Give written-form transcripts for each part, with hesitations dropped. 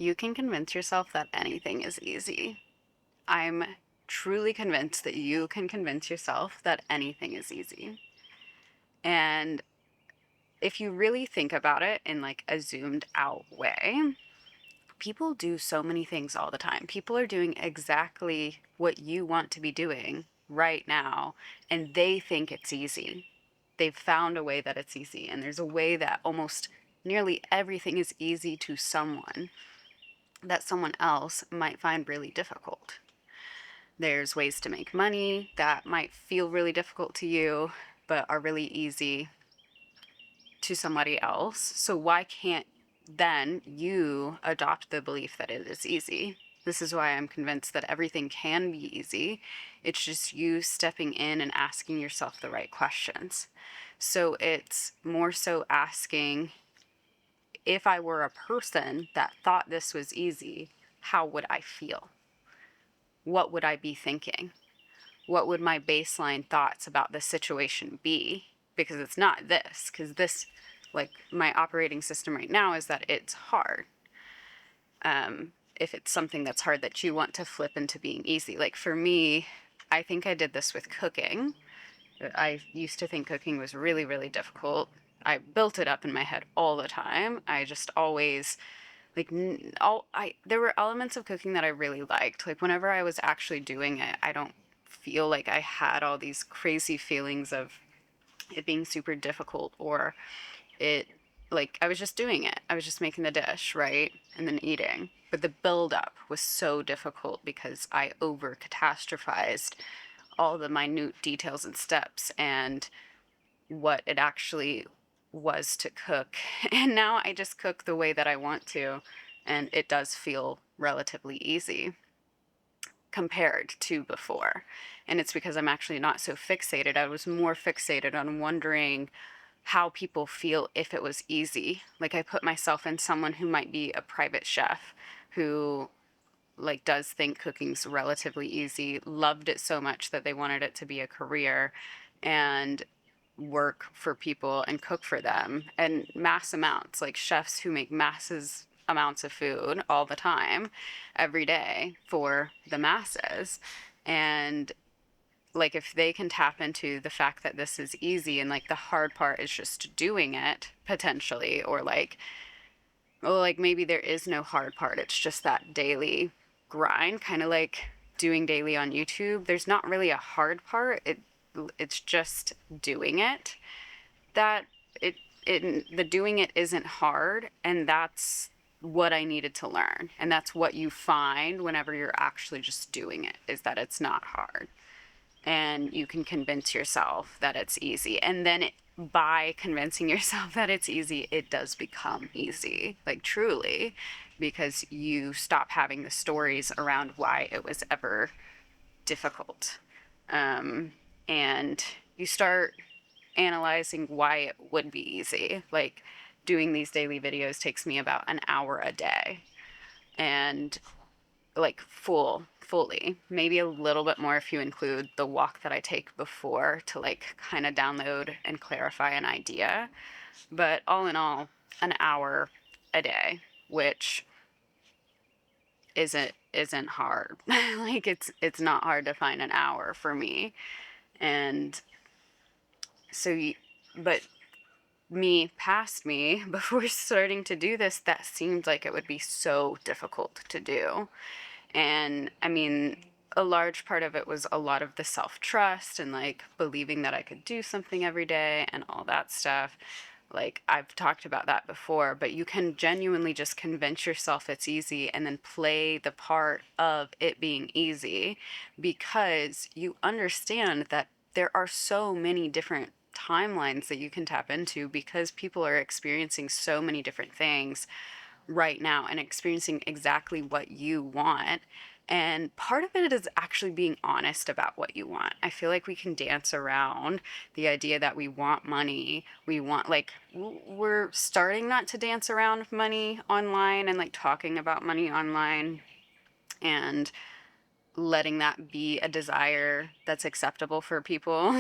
You can convince yourself that anything is easy. I'm truly convinced that you can convince yourself that anything is easy. And if you really think about it in like a zoomed out way, people do so many things all the time. People are doing exactly what you want to be doing right now, and they think it's easy. They've found a way that it's easy, and there's a way that almost nearly everything is easy to someone that someone else might find really difficult. There's ways to make money that might feel really difficult to you, but are really easy to somebody else. So why can't then you adopt the belief that it is easy? This is why I'm convinced that everything can be easy. It's just you stepping in and asking yourself the right questions. So it's more so asking, if I were a person that thought this was easy, how would I feel? What would I be thinking? What would my baseline thoughts about the situation be? Because it's not this, because this, like, my operating system right now is that it's hard. If it's something that's hard that you want to flip into being easy. Like for me, I think I did this with cooking. I used to think cooking was really, really difficult. I built it up in my head all the time. I just always like there were elements of cooking that I really liked. Like whenever I was actually doing it, I don't feel like I had all these crazy feelings of it being super difficult or it like I was just doing it. I was just making the dish, right? And then eating. But the build up was so difficult because I over catastrophized all the minute details and steps and what it actually was to cook. And now I just cook the way that I want to, and it does feel relatively easy compared to before. And it's because I'm actually not so fixated. I was more fixated on wondering how people feel if it was easy. Like I put myself in someone who might be a private chef who like does think cooking's relatively easy, loved it so much that they wanted it to be a career and work for people and cook for them and mass amounts, like chefs who make masses amounts of food all the time every day for the masses. And like if they can tap into the fact that this is easy and like the hard part is just doing it potentially, or like, oh, like maybe there is no hard part, it's just that daily grind, kind of like doing daily on YouTube. There's not really a hard part. It's just doing it. That the doing it isn't hard, and that's what I needed to learn. And that's what you find whenever you're actually just doing it, is that it's not hard. And you can convince yourself that it's easy. And then by convincing yourself that it's easy, it does become easy, like truly, because you stop having the stories around why it was ever difficult. And you start analyzing why it would be easy. Like doing these daily videos takes me about an hour a day. And like fully, maybe a little bit more if you include the walk that I take before to like kind of download and clarify an idea. But all in all, an hour a day, which isn't hard. Like it's not hard to find an hour for me. And so but past me before starting to do this, that seemed like it would be so difficult to do. And I mean, a large part of it was a lot of the self-trust and like believing that I could do something every day and all that stuff. Like I've talked about that before, but you can genuinely just convince yourself it's easy and then play the part of it being easy, because you understand that there are so many different timelines that you can tap into, because people are experiencing so many different things right now and experiencing exactly what you want. And part of it is actually being honest about what you want. I feel like we can dance around the idea that we want money. We want, like, we're starting not to dance around money online and like talking about money online and letting that be a desire that's acceptable for people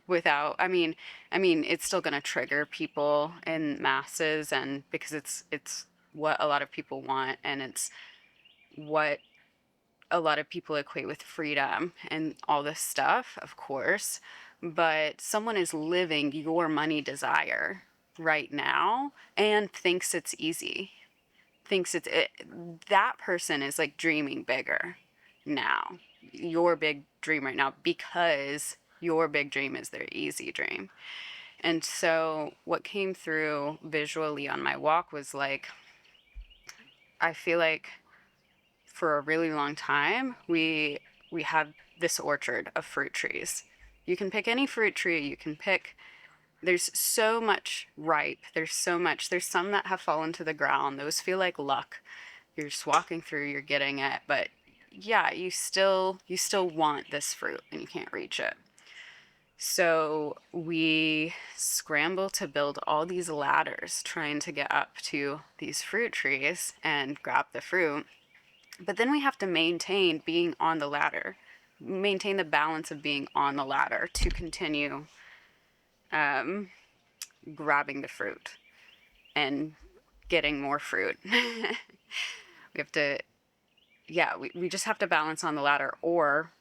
without, I mean it's still going to trigger people in masses, and because it's what a lot of people want, and it's what a lot of people equate with freedom and all this stuff, of course. But someone is living your money desire right now and thinks it's easy. That person is like dreaming bigger now. Your big dream right now, because your big dream is their easy dream. And so what came through visually on my walk was like, I feel like for a really long time we have this orchard of fruit trees. You can pick any fruit tree, you can pick, there's so much ripe, there's some that have fallen to the ground. Those feel like luck. You're just walking through, you're getting it, but yeah, you still want this fruit and you can't reach it. So we scramble to build all these ladders trying to get up to these fruit trees and grab the fruit. But then we have to maintain being on the ladder, maintain the balance of being on the ladder to continue um, grabbing the fruit and getting more fruit. We have to, yeah, we just have to balance on the ladder, or,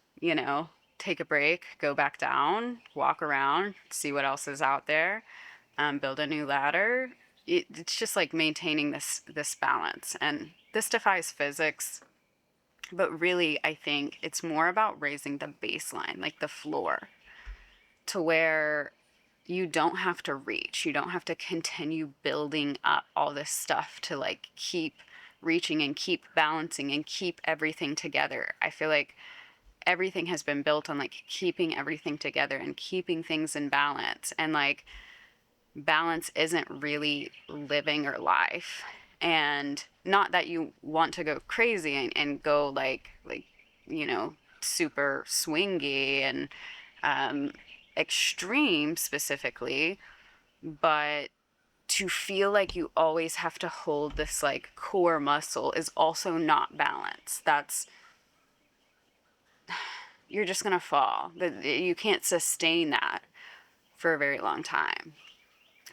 take a break, go back down, walk around, see what else is out there, build a new ladder. It's just like maintaining this balance. And this defies physics. But really, I think it's more about raising the baseline, like the floor, to where you don't have to reach. You don't have to continue building up all this stuff to like keep reaching and keep balancing and keep everything together. I feel like everything has been built on like keeping everything together and keeping things in balance. And like balance isn't really living your life. And not that you want to go crazy and go like super swingy and um, extreme specifically, but to feel like you always have to hold this like core muscle is also not balance. That's, you're just gonna fall. You can't sustain that for a very long time.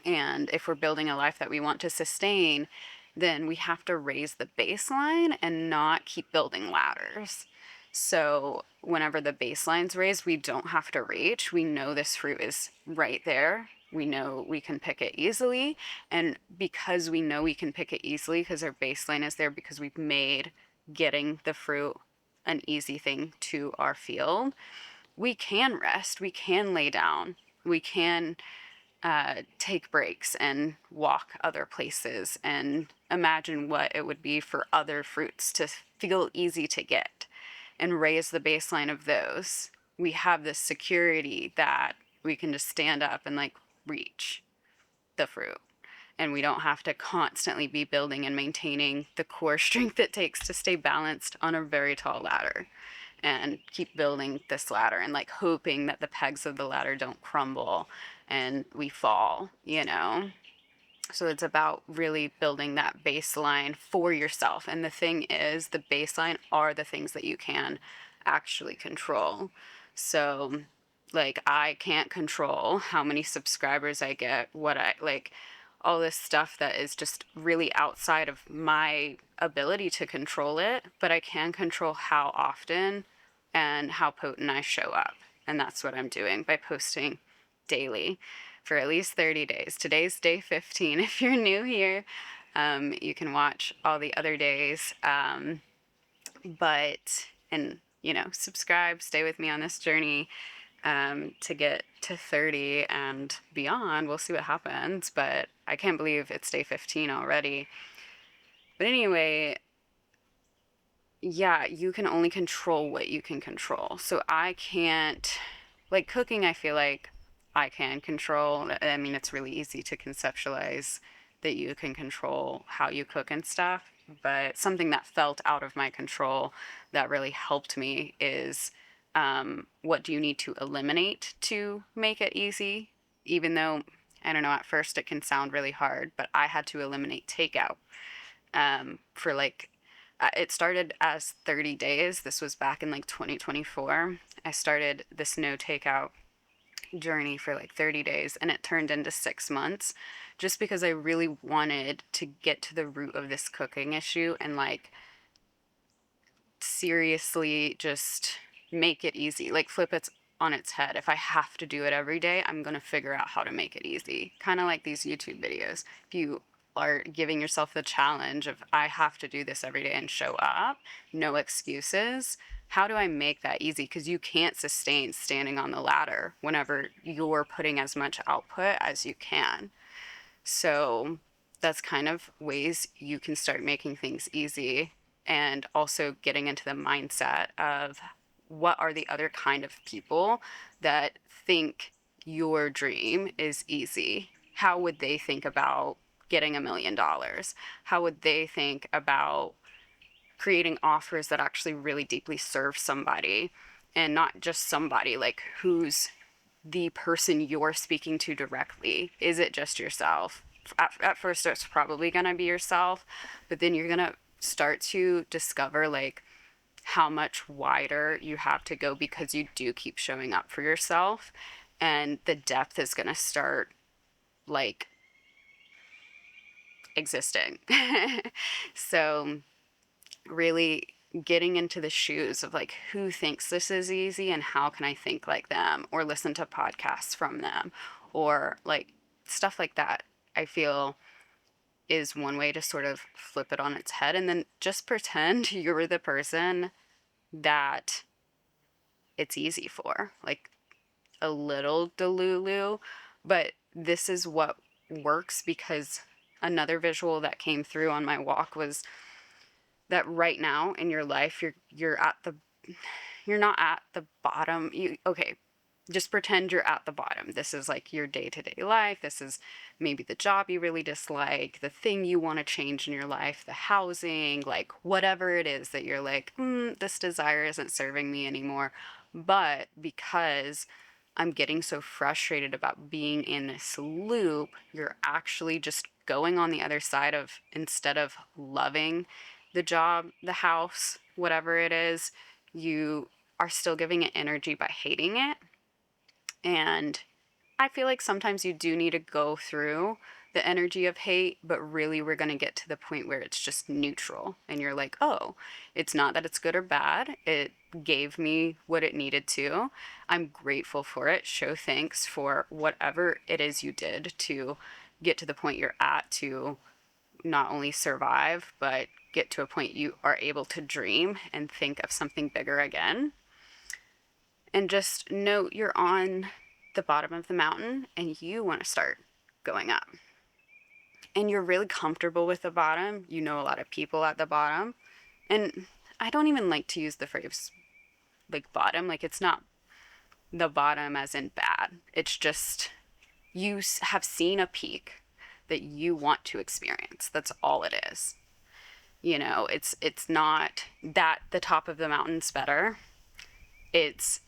And if we're building a life that we want to sustain, then we have to raise the baseline and not keep building ladders. So whenever the baseline's raised, we don't have to reach. We know this fruit is right there. We know we can pick it easily. And because we know we can pick it easily, because our baseline is there, because we've made getting the fruit an easy thing to our field, we can rest, we can lay down, we can take breaks and walk other places and imagine what it would be for other fruits to feel easy to get and raise the baseline of those. We have this security that we can just stand up and like reach the fruit. And we don't have to constantly be building and maintaining the core strength it takes to stay balanced on a very tall ladder and keep building this ladder and like hoping that the pegs of the ladder don't crumble and we fall. So it's about really building that baseline for yourself. And the thing is, the baseline are the things that you can actually control. So like I can't control how many subscribers I get, what I like, all this stuff that is just really outside of my ability to control it, but I can control how often and how potent I show up. And that's what I'm doing by posting daily for at least 30 days. Today's day 15. If you're new here, you can watch all the other days. Subscribe, stay with me on this journey to get to 30 and beyond. We'll see what happens, but I can't believe it's day 15 already. But anyway, yeah, you can only control what you can control. So I can't, like cooking, I feel like I can control. I mean, it's really easy to conceptualize that you can control how you cook and stuff. But something that felt out of my control that really helped me is what do you need to eliminate to make it easy? Even though, I don't know, at first it can sound really hard, but I had to eliminate takeout for like, it started as 30 days. This was back in like 2024. I started this no takeout journey for like 30 days and it turned into 6 months just because I really wanted to get to the root of this cooking issue and like seriously just make it easy, like flip it on its head. If I have to do it every day, I'm going to figure out how to make it easy. Kind of like these YouTube videos. If you are giving yourself the challenge of I have to do this every day and show up, no excuses. How do I make that easy? Because you can't sustain standing on the ladder whenever you're putting as much output as you can. So that's kind of ways you can start making things easy and also getting into the mindset of what are the other kind of people that think your dream is easy? How would they think about getting $1 million? How would they think about creating offers that actually really deeply serve somebody and not just somebody, like who's the person you're speaking to directly? Is it just yourself? At first, it's probably going to be yourself, but then you're going to start to discover like how much wider you have to go because you do keep showing up for yourself. And the depth is going to start like existing. So, really getting into the shoes of like who thinks this is easy and how can I think like them or listen to podcasts from them or like stuff like that, I feel is one way to sort of flip it on its head and then just pretend you're the person that it's easy for. Like a little delulu, but this is what works because another visual that came through on my walk was that right now in your life you're not at the bottom. Okay, just pretend you're at the bottom. This is like your day-to-day life. This is maybe the job you really dislike, the thing you want to change in your life, the housing, like whatever it is that you're like, this desire isn't serving me anymore. But because I'm getting so frustrated about being in this loop, you're actually just going on the other side of, instead of loving the job, the house, whatever it is, you are still giving it energy by hating it. And I feel like sometimes you do need to go through the energy of hate, but really we're going to get to the point where it's just neutral. And you're like, oh, it's not that it's good or bad. It gave me what it needed to. I'm grateful for it. Show thanks for whatever it is you did to get to the point you're at, to not only survive, but get to a point you are able to dream and think of something bigger again. And just note you're on the bottom of the mountain and you want to start going up. And you're really comfortable with the bottom. You know a lot of people at the bottom. And I don't even like to use the phrase like bottom. Like it's not the bottom as in bad. It's just you have seen a peak that you want to experience. That's all it is. You know, it's not that the top of the mountain's better. It's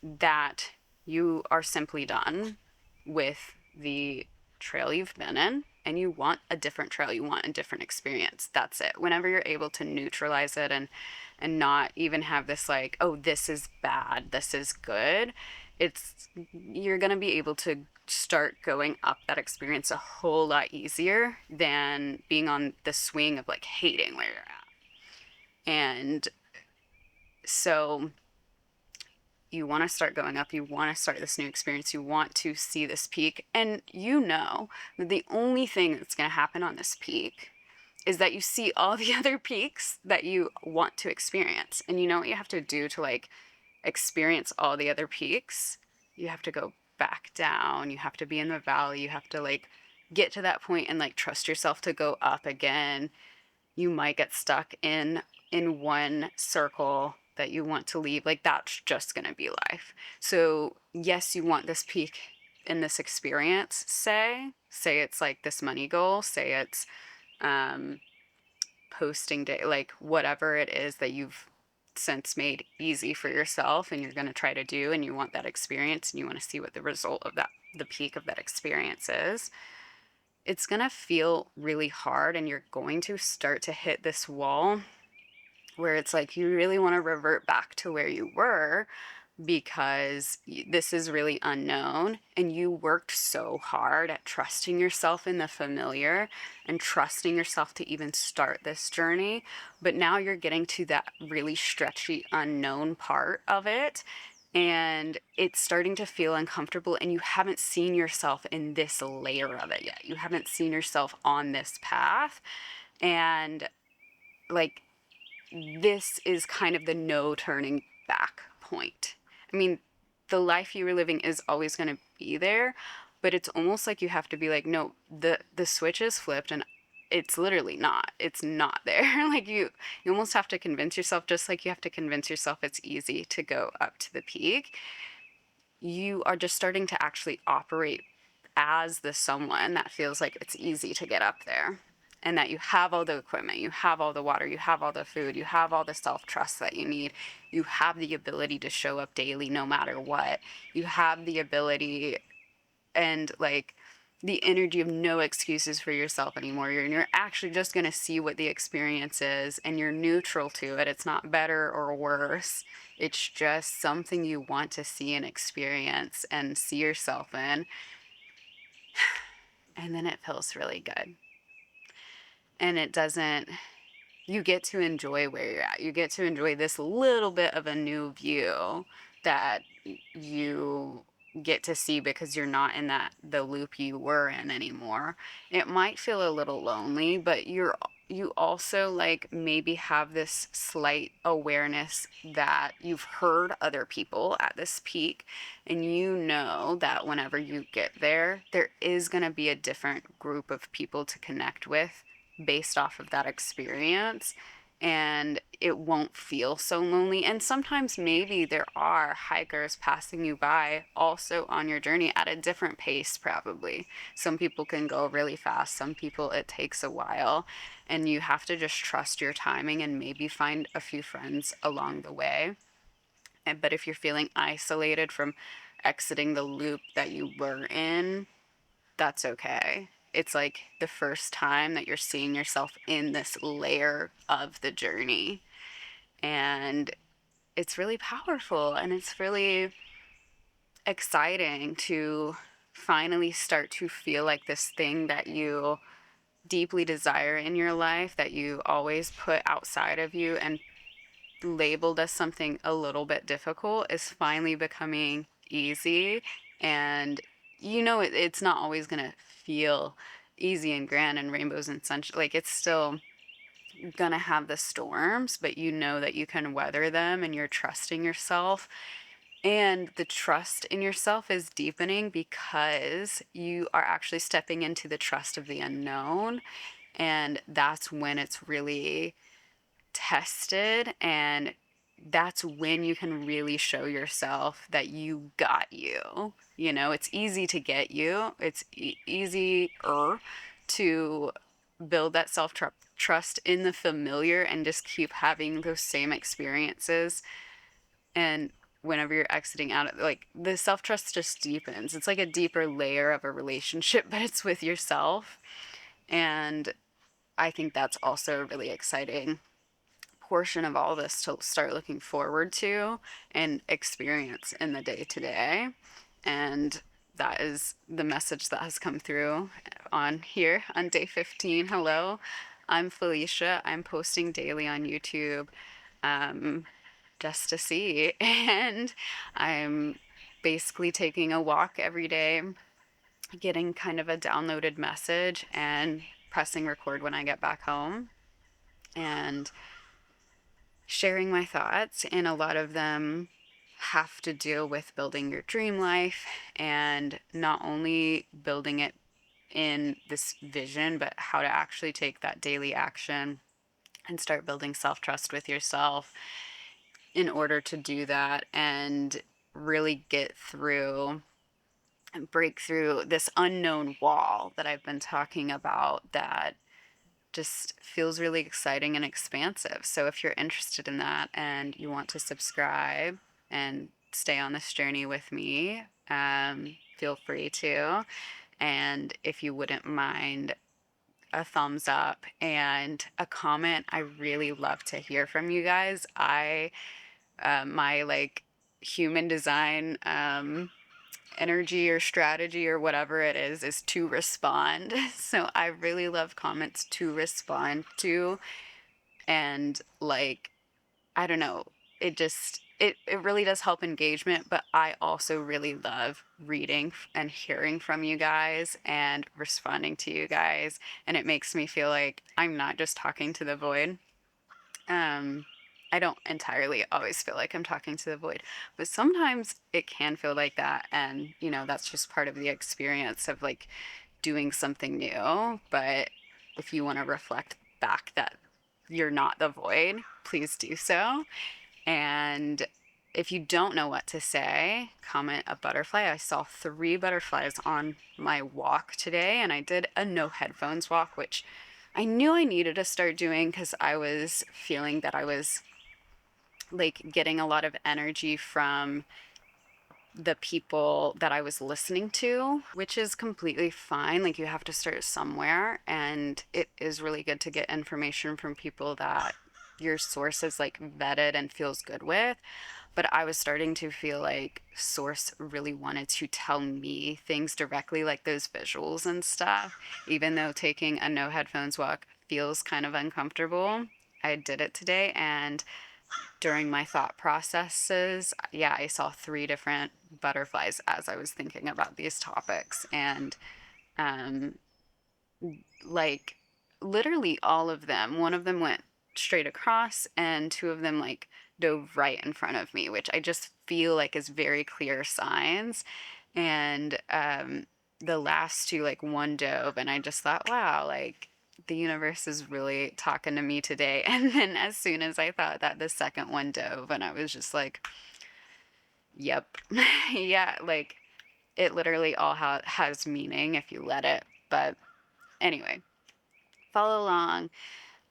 that you are simply done with the trail you've been in and you want a different trail, you want a different experience. That's it. Whenever you're able to neutralize it and not even have this like, oh, this is bad, this is good, it's you're going to be able to start going up that experience a whole lot easier than being on the swing of like hating where you're at. And so you want to start going up, you want to start this new experience, you want to see this peak, and you know that the only thing that's going to happen on this peak is that you see all the other peaks that you want to experience. And you know what you have to do to like experience all the other peaks? You have to go back down, you have to be in the valley, you have to like get to that point and like trust yourself to go up again. You might get stuck in one circle that you want to leave. Like that's just going to be life. So yes, you want this peak in this experience. Say it's like this money goal, say it's posting day, like whatever it is that you've since made easy for yourself and you're going to try to do, and you want that experience and you want to see what the result of that, the peak of that experience is. It's going to feel really hard and you're going to start to hit this wall where it's like you really want to revert back to where you were, because this is really unknown, and you worked so hard at trusting yourself in the familiar and trusting yourself to even start this journey. But now you're getting to that really stretchy unknown part of it, and it's starting to feel uncomfortable, and you haven't seen yourself in this layer of it yet. You haven't seen yourself on this path. And like, this is kind of the no turning back point. I mean, the life you were living is always going to be there, but it's almost like you have to be like, no, the switch is flipped, and it's literally not. It's not there. Like, you almost have to convince yourself, just like you have to convince yourself it's easy to go up to the peak. You are just starting to actually operate as the someone that feels like it's easy to get up there, and that you have all the equipment, you have all the water, you have all the food, you have all the self-trust that you need. You have the ability to show up daily no matter what. You have the ability and like the energy of no excuses for yourself anymore. You're actually just going to see what the experience is, and you're neutral to it. It's not better or worse. It's just something you want to see and experience and see yourself in. And then it feels really good. And it doesn't, you get to enjoy where you're at. You get to enjoy this little bit of a new view that you get to see because you're not in the loop you were in anymore. It might feel a little lonely, but you also like maybe have this slight awareness that you've heard other people at this peak, and you know that whenever you get there, there is going to be a different group of people to connect with based off of that experience, and it won't feel so lonely. And sometimes maybe there are hikers passing you by also on your journey at a different pace, probably. Some people can go really fast, some people it takes a while, and you have to just trust your timing and maybe find a few friends along the way. But if you're feeling isolated from exiting the loop that you were in, that's okay. It's like the first time that you're seeing yourself in this layer of the journey. And it's really powerful, and it's really exciting to finally start to feel like this thing that you deeply desire in your life, that you always put outside of you and labeled as something a little bit difficult, is finally becoming easy. And it's not always going to feel easy and grand and rainbows and sunshine. Like, it's still gonna have the storms, but you know that you can weather them, and you're trusting yourself. And the trust in yourself is deepening because you are actually stepping into the trust of the unknown. And that's when it's really tested, and that's when you can really show yourself that you got you. It's easy to get you. It's easier to build that self trust in the familiar and just keep having those same experiences. And whenever you're exiting out, like, the self trust just deepens. It's like a deeper layer of a relationship, but it's with yourself. And I think that's also a really exciting portion of all this to start looking forward to and experience in the day to day. And that is the message that has come through on here on day 15. Hello, I'm Felicia. I'm posting daily on YouTube, just to see. And I'm basically taking a walk every day, getting kind of a downloaded message, and pressing record when I get back home, and sharing my thoughts. And a lot of them have to deal with building your dream life, and not only building it in this vision, but how to actually take that daily action and start building self-trust with yourself in order to do that and really get through and break through this unknown wall that I've been talking about, that just feels really exciting and expansive. So if you're interested in that and you want to subscribe and stay on this journey with me, feel free to. And if you wouldn't mind a thumbs up and a comment, I really love to hear from you guys. My like human design energy or strategy or whatever it is to respond. So I really love comments to respond to. And like, I don't know, it really does help engagement, but I also really love reading and hearing from you guys and responding to you guys, and it makes me feel like I'm not just talking to the void. um I don't entirely always feel like I'm talking to the void, but sometimes it can feel like that, and that's just part of the experience of like doing something new. But if you want to reflect back that you're not the void, please do so. And if you don't know what to say, comment a butterfly. I saw 3 butterflies on my walk today, and I did a no headphones walk, which I knew I needed to start doing because I was feeling that I was like getting a lot of energy from the people that I was listening to, which is completely fine. Like, you have to start somewhere, and it is really good to get information from people that your source is like vetted and feels good with. But I was starting to feel like source really wanted to tell me things directly, like those visuals and stuff. Even though taking a no headphones walk feels kind of uncomfortable, I did it today, and during my thought processes, yeah, I saw 3 different butterflies as I was thinking about these topics. And um, like literally all of them, one of them went straight across, and 2 of them like dove right in front of me, which I just feel like is very clear signs. And the last 2, like one dove, and I just thought, wow, like the universe is really talking to me today. And then as soon as I thought that, the second one dove, and I was just like, yep. Yeah, like it literally all has meaning if you let it. But anyway, follow along.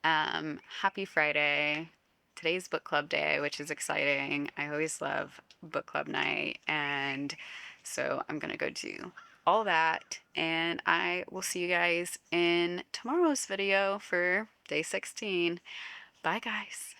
Happy Friday. Today's book club day, which is exciting. I always love book club night. And so I'm going to go do all that. And I will see you guys in tomorrow's video for day 16. Bye, guys.